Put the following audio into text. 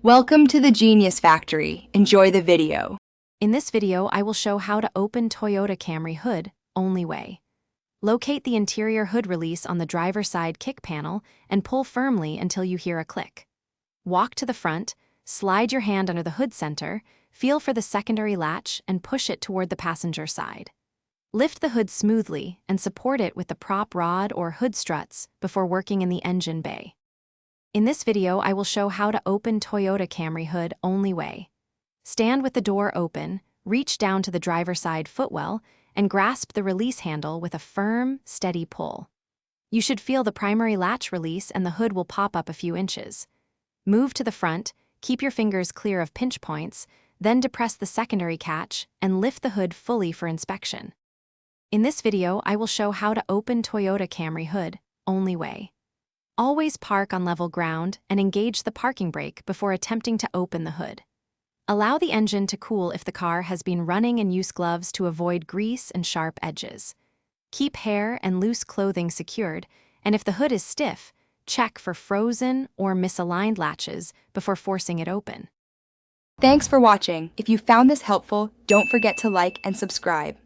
Welcome to the Genius Factory. Enjoy the video. In this video, I will show how to open Toyota Camry Hood, only way. Locate the interior hood release on the driver's side kick panel and pull firmly until you hear a click. Walk to the front, slide your hand under the hood center, feel for the secondary latch and push it toward the passenger side. Lift the hood smoothly and support it with the prop rod or hood struts before working in the engine bay. In this video, I will show how to open Toyota Camry Hood only way. Stand with the door open, reach down to the driver's side footwell, and grasp the release handle with a firm, steady pull. You should feel the primary latch release and the hood will pop up a few inches. Move to the front, keep your fingers clear of pinch points, then depress the secondary catch and lift the hood fully for inspection. In this video, I will show how to open Toyota Camry Hood only way. Always park on level ground and engage the parking brake before attempting to open the hood. Allow the engine to cool if the car has been running and use gloves to avoid grease and sharp edges. Keep hair and loose clothing secured, and if the hood is stiff, check for frozen or misaligned latches before forcing it open. Thanks for watching. If you found this helpful, don't forget to like and subscribe.